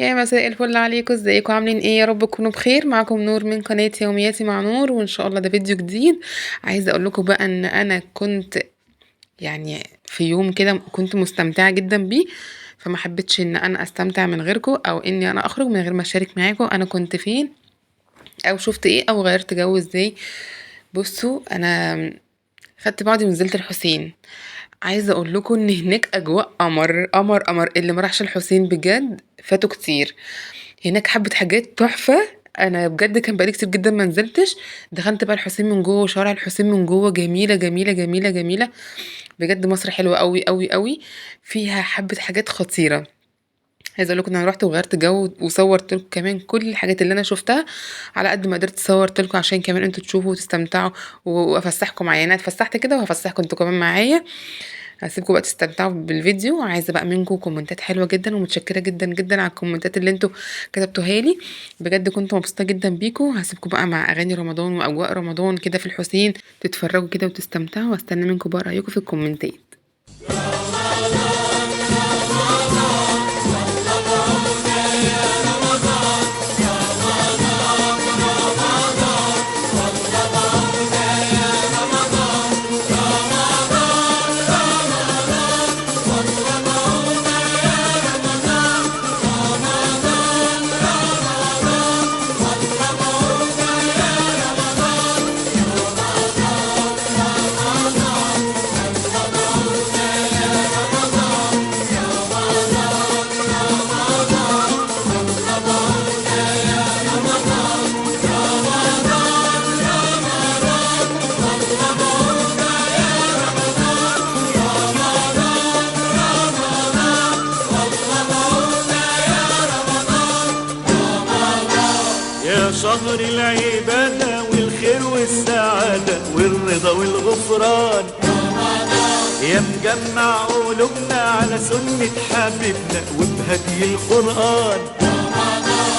يا مساء الفل عليكم، ازيكم عاملين ايه؟ يا رب تكونوا بخير. معاكم نور من قناة يومياتي مع نور، وان شاء الله ده فيديو جديد. عايزه اقول لكم بقى ان انا كنت يعني في يوم كده كنت مستمتعه جدا بيه، فما حبيتش ان انا استمتع من غيركم او اني انا اخرج من غير ما اشارك معاكم انا كنت فين او شفت ايه او غيرت جو ازاي. بصوا، انا خدت بعضي ونزلت الحسين. عايزه اقول لكم ان هناك اجواء قمر قمر قمر، اللي ما راحش الحسين بجد فاتوا كتير. هناك حبة حاجات تحفة. انا بجد كان بقالي كتير جدا ما نزلتش. دخلت بقى الحسين من جوه، وشوارع الحسين من جوه جميلة جميلة جميلة جميلة. بجد مصر حلوة قوي قوي قوي، فيها حبة حاجات خطيرة. عايزه اقول لكم ان انا رحت وغيرت جو وصورت لكم كمان كل الحاجات اللي انا شفتها. على قد ما قدرت صورت لكم عشان كمان انتوا تشوفوا وتستمتعوا، وافسحكم معايا. انا اتفسحت كده وهفسحكم انتوا كمان معايا. هسيبكم بقى تستمتعوا بالفيديو. عايزه بقى منكم كومنتات حلوه جدا، ومتشكره جدا جدا على الكومنتات اللي انتوا كتبتوها لي. بجد كنت مبسوطه جدا بيكم. هسيبكم بقى مع اغاني رمضان واجواء رمضان كده في الحسين، تتفرجوا كده وتستمتعوا، واستنى منكم بقى رايكم في الكومنتات. يا شهر العبادة والخير والسعادة والرضا والغفران، يا مجمع قلوبنا على سنة حبيبنا وبهدي القرآن.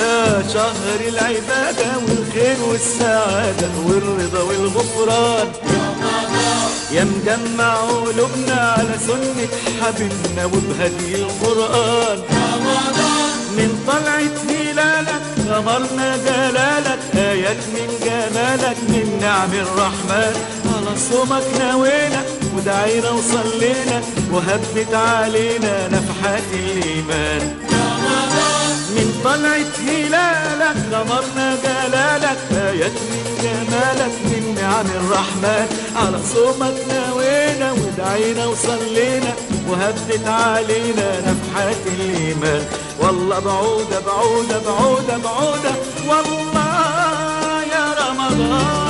يا شهر العبادة والخير والسعادة والرضا والغفران، يا مجمع قلوبنا على سنة حبيبنا وبهدي القرآن. من طلعة هلالك غمرنا جلالك، آيات من جمالك من نعم الرحمن. على صومك نوينا ودعينا وصلينا، وهبت علينا نفحات الإيمان. من طلعة هلالك غمرنا جلالك، آيات من جمالك من نعم الرحمن. على صومك نوينا ودعينا وصلينا، وهبت علينا نفحات الإيمان. والله بعودة بعودة بعودة بعودة والله يا رمضان.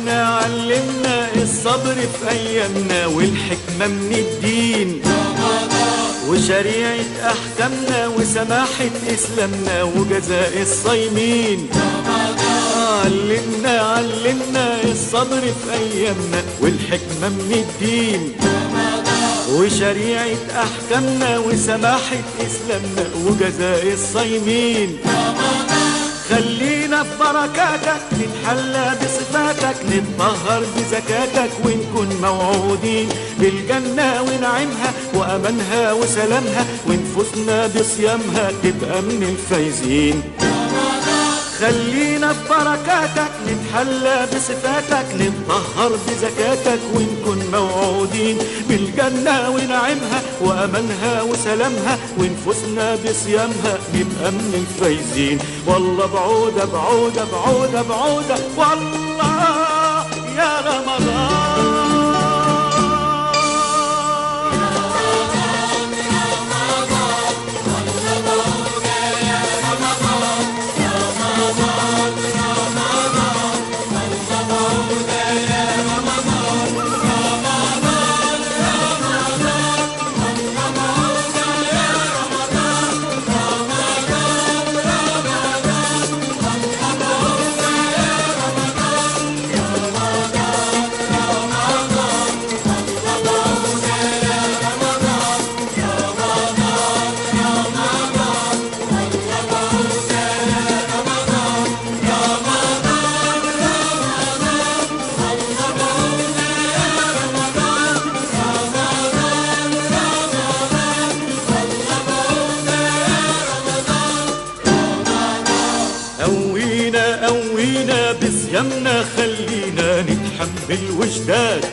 علمنا الصبر في أيامنا والحكمة من الدين، وشريعة أحكامنا وسماحة إسلامنا وجزاء الصايمين. علمنا الصبر في أيامنا والحكمة من الدين، وشريعة أحكامنا وسماحة إسلامنا وجزاء الصايمين. خلينا في بركاتك نتحلى بصفاتك، نتطهر بزكاتك ونكون موعودين بالجنة ونعيمها وأمانها وسلامها، ونفوسنا بصيامها تبقى من الفايزين. خلينا في بركاتك نتحلى بصفاتك، نتطهر بزكاتك ونكون موعودين بالجنة ونعيمها وأمانها وسلامها، ونفوسنا بصيامها نبقى من الفايزين. والله بعودة بعودة بعودة بعودة والله خلينا نتحمل وجداد،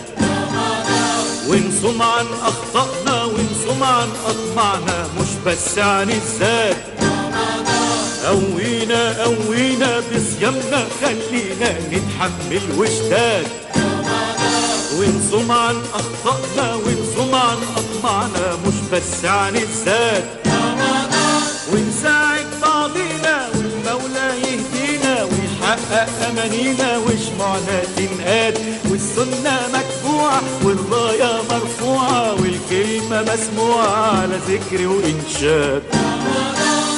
ونصوم عن أخطأنا ونصوم عن أطمعنا، مش بس عن الذات. قوينا قوينا بصيامنا، خلينا نتحمل وجداد، ونصوم عن أخطأنا ونصوم عن أطمعنا، مش بس عن الذات. ونساعد بعضينا والمولى يهدينا ويحقق أمانينا، وشموعنا تنقاد والسنة متبوعة والراية مرفوعة والكلمة مسموعة على ذكر وإنشاد.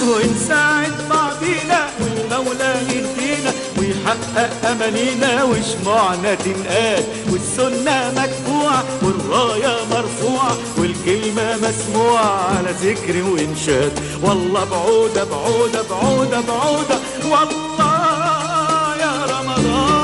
ونساعد بعضينا والمولى يهدينا ويحقق أمانينا، وشموعنا تنقاد والسنة متبوعة والراية مرفوعة والكلمة مسموعة على ذكر وإنشاد. والله بعودة بعودة بعودة بعودة والله يا رمضان.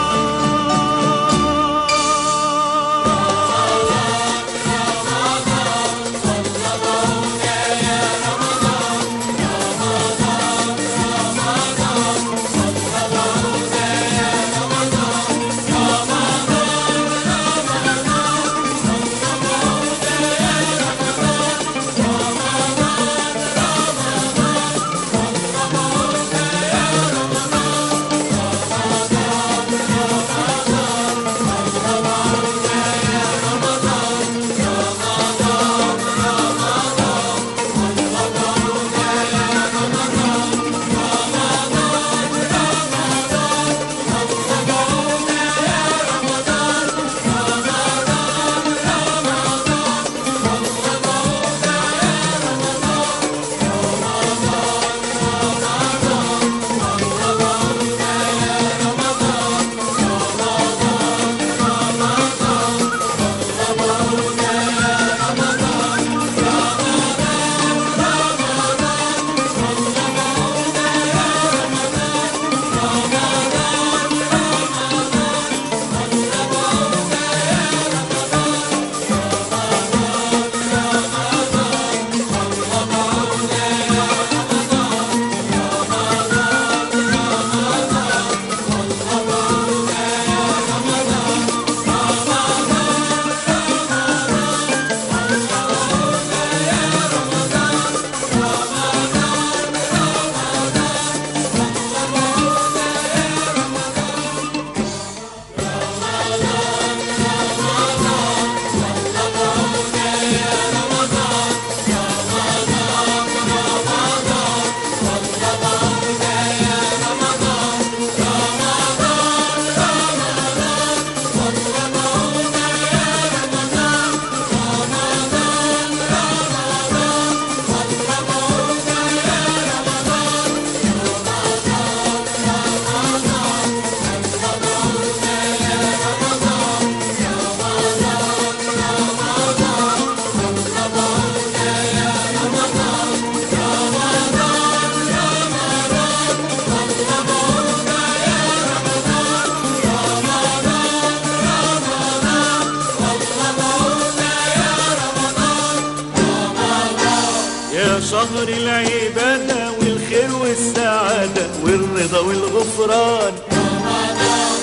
شهر العبادة والخير والسعادة والرضا والغفران،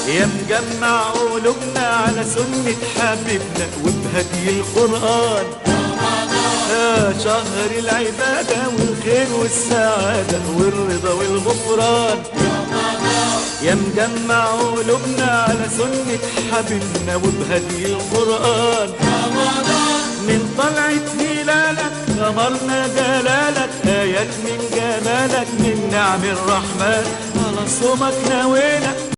يا مجمع قلوبنا على سنة حبيبنا وبهدي القرآن. يا شهر العبادة والخير والسعادة والرضا والغفران، يا مجمع قلوبنا على سنة حبيبنا وبهدي القرآن. من طلعة هلالك غمرنا جلالك، آيات من جمالك من نعم الرحمن، على صومك نوينا